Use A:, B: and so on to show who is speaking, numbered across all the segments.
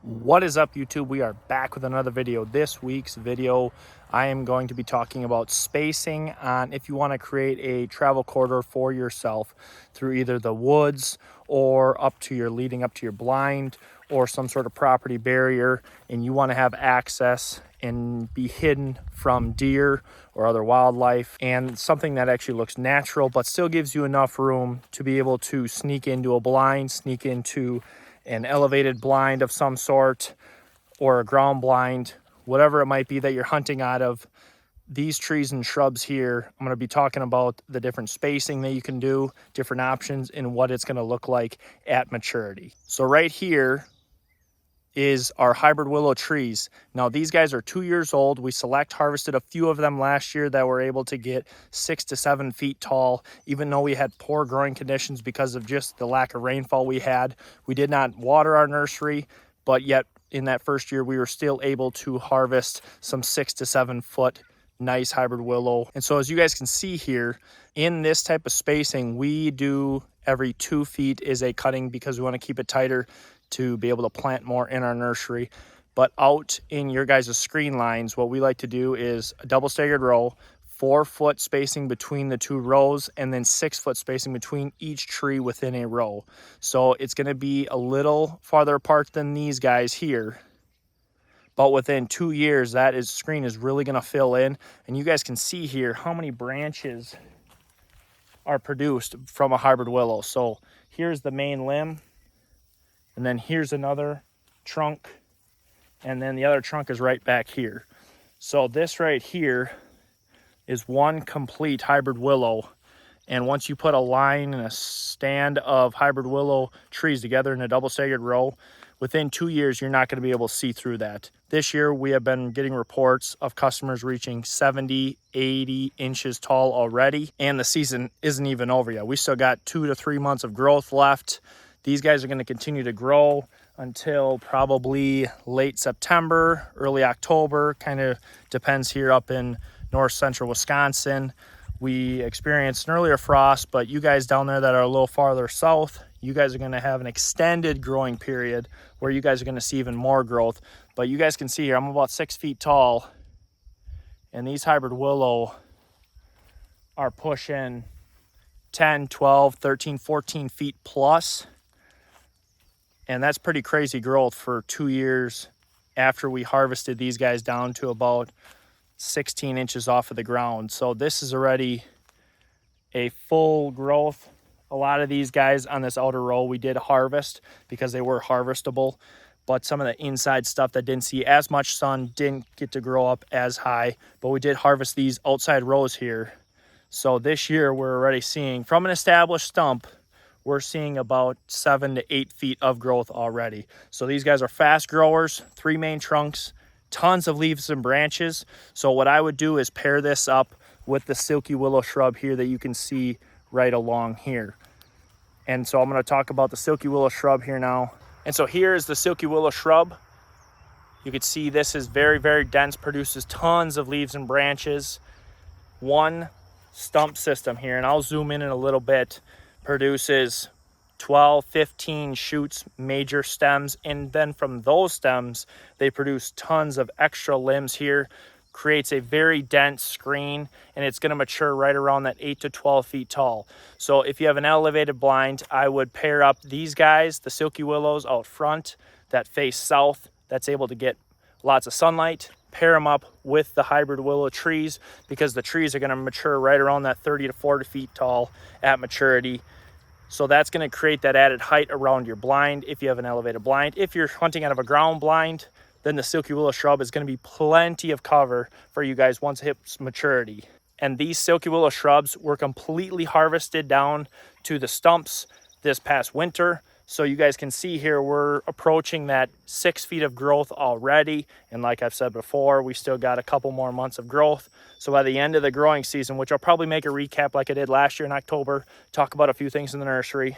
A: What is up, YouTube? We are back with another video. This week's video, I am going to be talking about spacing on if you want to create a travel corridor for yourself through either the woods or leading up to your blind or some sort of property barrier, and you want to have access and be hidden from deer or other wildlife, and something that actually looks natural but still gives you enough room to be able to sneak into a blind, sneak into an elevated blind of some sort, or a ground blind, whatever it might be that you're hunting out of. These trees and shrubs here, I'm going to be talking about the different spacing that you can do, different options, and what it's going to look like at maturity. So right here is our hybrid willow trees. Now these guys are 2 years old. We select harvested a few of them last year that were able to get 6 to 7 feet tall, even though we had poor growing conditions because of just the lack of rainfall we had. We did not water our nursery, but yet in that first year we were still able to harvest some 6 to 7 foot nice hybrid willow. And so as you guys can see here, in this type of spacing, we do every 2 feet is a cutting because we want to keep it tighter to be able to plant more in our nursery. But out in your guys' screen lines, what we like to do is a double staggered row, 4 foot spacing between the 2 rows, and then 6 foot spacing between each tree within a row. So it's going to be a little farther apart than these guys here, but within 2 years that screen is really going to fill in, and you guys can see here how many branches are produced from a hybrid willow. So here's the main limb, and then here's another trunk, and then the other trunk is right back here. So this right here is one complete hybrid willow. And once you put a line and a stand of hybrid willow trees together in a double staggered row, within 2 years, you're not going to be able to see through that. This year, we have been getting reports of customers reaching 70, 80 inches tall already, and the season isn't even over yet. We still got 2 to 3 months of growth left. These guys are going to continue to grow until probably late September, early October. Kind of depends here up in north central Wisconsin. We experienced an earlier frost, but you guys down there that are a little farther south, you guys are going to have an extended growing period where you guys are going to see even more growth. But you guys can see here, I'm about 6 feet tall, and these hybrid willow are pushing 10, 12, 13, 14 feet plus. And that's pretty crazy growth for 2 years after we harvested these guys down to about 16 inches off of the ground. So this is already a full growth. A lot of these guys on this outer row we did harvest because they were harvestable, but some of the inside stuff that didn't see as much sun didn't get to grow up as high, but we did harvest these outside rows here. So this year we're already seeing, from an established stump, we're seeing about 7 to 8 feet of growth already. So these guys are fast growers, 3 main trunks, tons of leaves and branches. So what I would do is pair this up with the silky willow shrub here that you can see right along here. And so I'm going to talk about the silky willow shrub here now. And so here is the silky willow shrub. You can see this is very, very dense, produces tons of leaves and branches. One stump system here, and I'll zoom in a little bit, produces 12, 15 shoots, major stems, and then from those stems, they produce tons of extra limbs here, creates a very dense screen, and it's going to mature right around that 8 to 12 feet tall. So if you have an elevated blind, I would pair up these guys, the silky willows out front that face south, that's able to get lots of sunlight, pair them up with the hybrid willow trees because the trees are going to mature right around that 30 to 40 feet tall at maturity. So that's going to create that added height around your blind if you have an elevated blind. If you're hunting out of a ground blind, then the silky willow shrub is going to be plenty of cover for you guys once it hits maturity. And these silky willow shrubs were completely harvested down to the stumps this past winter. So you guys can see here, we're approaching that 6 feet of growth already. And like I've said before, we still got a couple more months of growth. So by the end of the growing season, which I'll probably make a recap like I did last year in October, talk about a few things in the nursery.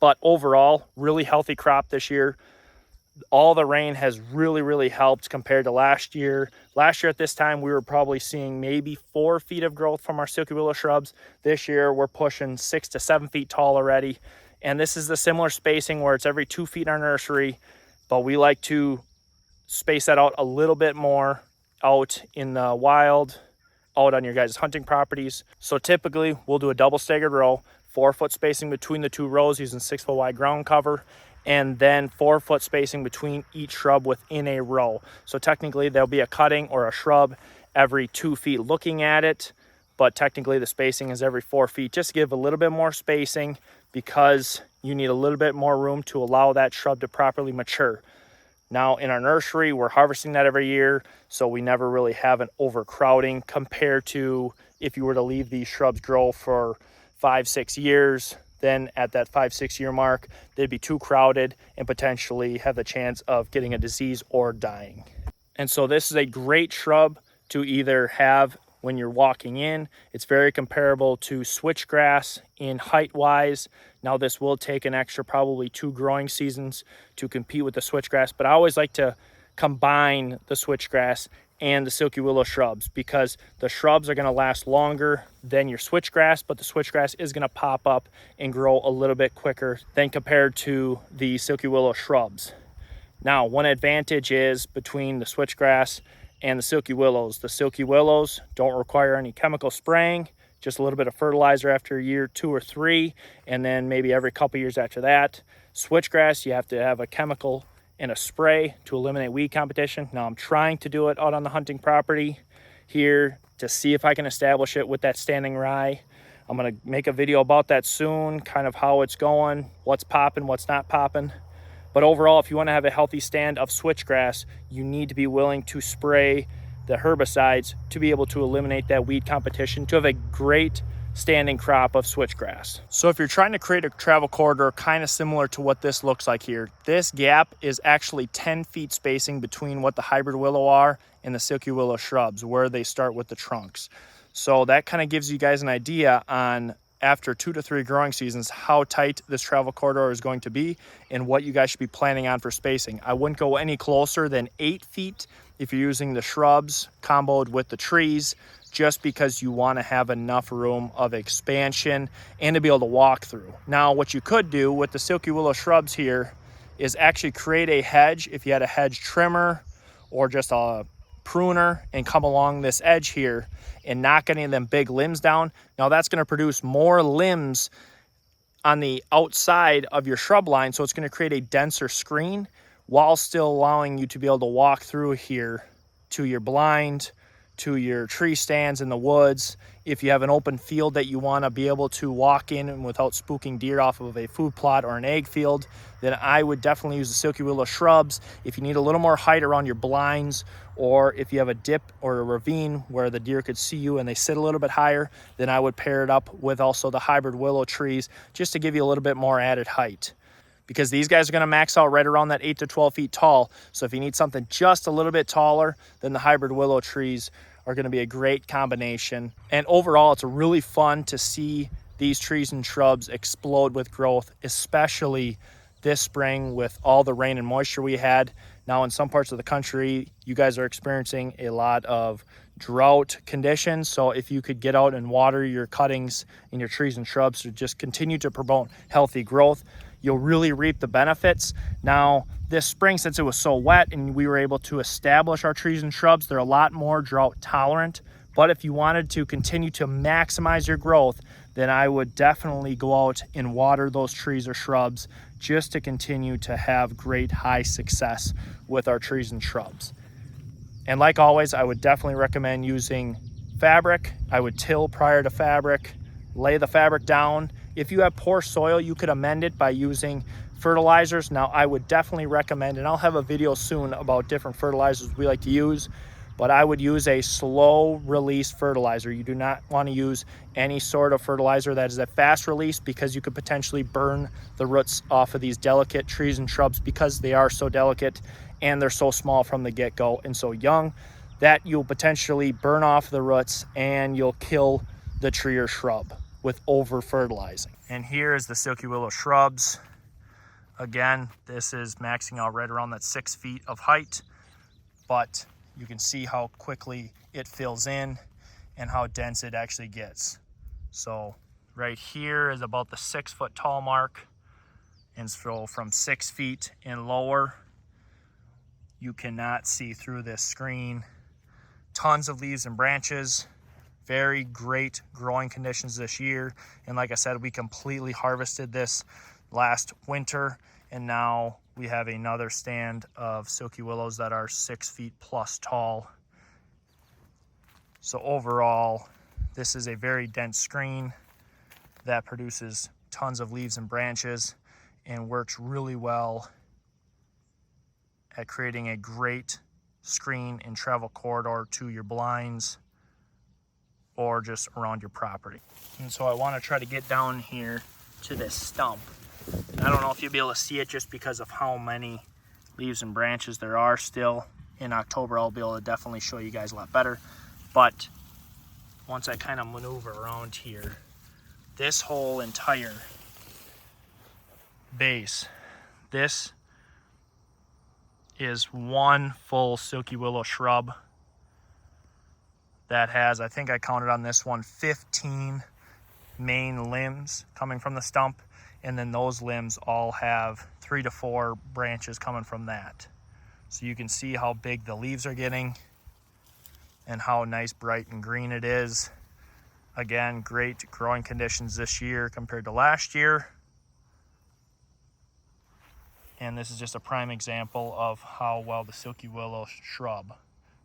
A: But overall, really healthy crop this year. All the rain has really, really helped compared to last year. Last year at this time, we were probably seeing maybe 4 feet of growth from our silky willow shrubs. This year, we're pushing 6 to 7 feet tall already. And this is the similar spacing where it's every 2 feet in our nursery, but we like to space that out a little bit more out in the wild, out on your guys' hunting properties. So typically we'll do a double staggered row, 4-foot spacing between the 2 rows using 6-foot wide ground cover, and then 4-foot spacing between each shrub within a row. So technically there'll be a cutting or a shrub every 2 feet looking at it, but technically the spacing is every 4 feet, just to give a little bit more spacing because you need a little bit more room to allow that shrub to properly mature. Now in our nursery, we're harvesting that every year, so we never really have an overcrowding compared to if you were to leave these shrubs grow for 5-6 years. Then at that 5-6 year mark, they'd be too crowded and potentially have the chance of getting a disease or dying. And so this is a great shrub to either have when you're walking in. It's very comparable to switchgrass in height wise. Now this will take an extra probably 2 growing seasons to compete with the switchgrass, but I always like to combine the switchgrass and the silky willow shrubs because the shrubs are going to last longer than your switchgrass, but the switchgrass is going to pop up and grow a little bit quicker than compared to the silky willow shrubs. Now, one advantage is between the switchgrass and the silky willows. The silky willows don't require any chemical spraying, just a little bit of fertilizer after a year, 2 or 3, and then maybe every couple years after that. Switchgrass, you have to have a chemical and a spray to eliminate weed competition. Now I'm trying to do it out on the hunting property here to see if I can establish it with that standing rye. I'm gonna make a video about that soon, kind of how it's going, what's popping, what's not popping. But overall, if you want to have a healthy stand of switchgrass, you need to be willing to spray the herbicides to be able to eliminate that weed competition to have a great standing crop of switchgrass. So if you're trying to create a travel corridor kind of similar to what this looks like here, this gap is actually 10 feet spacing between what the hybrid willow are and the silky willow shrubs, where they start with the trunks. So that kind of gives you guys an idea on, after 2 to 3 growing seasons, how tight this travel corridor is going to be and what you guys should be planning on for spacing. I wouldn't go any closer than 8 feet if you're using the shrubs comboed with the trees, just because you want to have enough room of expansion and to be able to walk through. Now, what you could do with the silky willow shrubs here is actually create a hedge. If you had a hedge trimmer or just a pruner and come along this edge here and knock any of them big limbs down, now that's going to produce more limbs on the outside of your shrub line, so it's going to create a denser screen while still allowing you to be able to walk through here to your blind, to your tree stands in the woods. If you have an open field that you want to be able to walk in without spooking deer off of a food plot or an egg field, then I would definitely use the silky willow shrubs. If you need a little more height around your blinds, or if you have a dip or a ravine where the deer could see you and they sit a little bit higher, then I would pair it up with also the hybrid willow trees just to give you a little bit more added height, because these guys are going to max out right around that 8 to 12 feet tall. So if you need something just a little bit taller, then the hybrid willow trees are going to be a great combination. And overall, it's really fun to see these trees and shrubs explode with growth, especially this spring with all the rain and moisture we had. Now in some parts of the country, you guys are experiencing a lot of drought conditions. So if you could get out and water your cuttings and your trees and shrubs to just continue to promote healthy growth, you'll really reap the benefits. Now this spring, since it was so wet and we were able to establish our trees and shrubs, they're a lot more drought tolerant. But if you wanted to continue to maximize your growth, then I would definitely go out and water those trees or shrubs just to continue to have great high success with our trees and shrubs. And like always, I would definitely recommend using fabric. I would till prior to fabric, lay the fabric down. If you have poor soil, you could amend it by using fertilizers. Now I would definitely recommend, and I'll have a video soon about different fertilizers we like to use, but I would use a slow release fertilizer. You do not want to use any sort of fertilizer that is a fast release, because you could potentially burn the roots off of these delicate trees and shrubs, because they are so delicate and they're so small from the get-go and so young that you'll potentially burn off the roots and you'll kill the tree or shrub with over fertilizing. And here is the silky willow shrubs. Again, this is maxing out right around that 6 feet of height, but you can see how quickly it fills in and how dense it actually gets. So right here is about the 6 foot tall mark. And so from 6 feet and lower, You cannot see through this screen. Tons of leaves and branches. Very great growing conditions this year. And like I said, we completely harvested this last winter, and now we have another stand of silky willows that are 6 feet plus tall. So overall, this is a very dense screen that produces tons of leaves and branches and works really well at creating a great screen and travel corridor to your blinds or just around your property. And so I want to try to get down here to this stump. And I don't know if you'll be able to see it just because of how many leaves and branches there are still. In October, I'll be able to definitely show you guys a lot better. But once I kind of maneuver around here, this whole entire base, this is one full silky willow shrub that has, I think I counted on this one, 15 main limbs coming from the stump, and then those limbs all have 3 to 4 branches coming from that. So you can see how big the leaves are getting and how nice, bright, and green it is. Again, great growing conditions this year compared to last year. And this is just a prime example of how well the silky willow shrub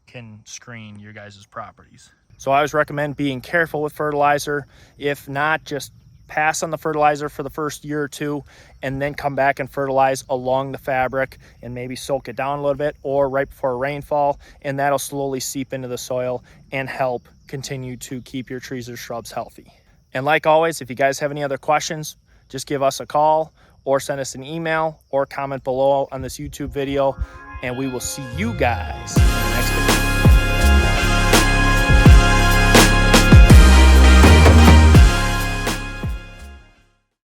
A: can screen your guys' properties. So I always recommend being careful with fertilizer. If not, just pass on the fertilizer for the first year or two and then come back and fertilize along the fabric and maybe soak it down a little bit or right before rainfall, and that'll slowly seep into the soil and help continue to keep your trees or shrubs healthy. And like always, if you guys have any other questions, just give us a call or send us an email or comment below on this YouTube video, and we will see you guys in the next video.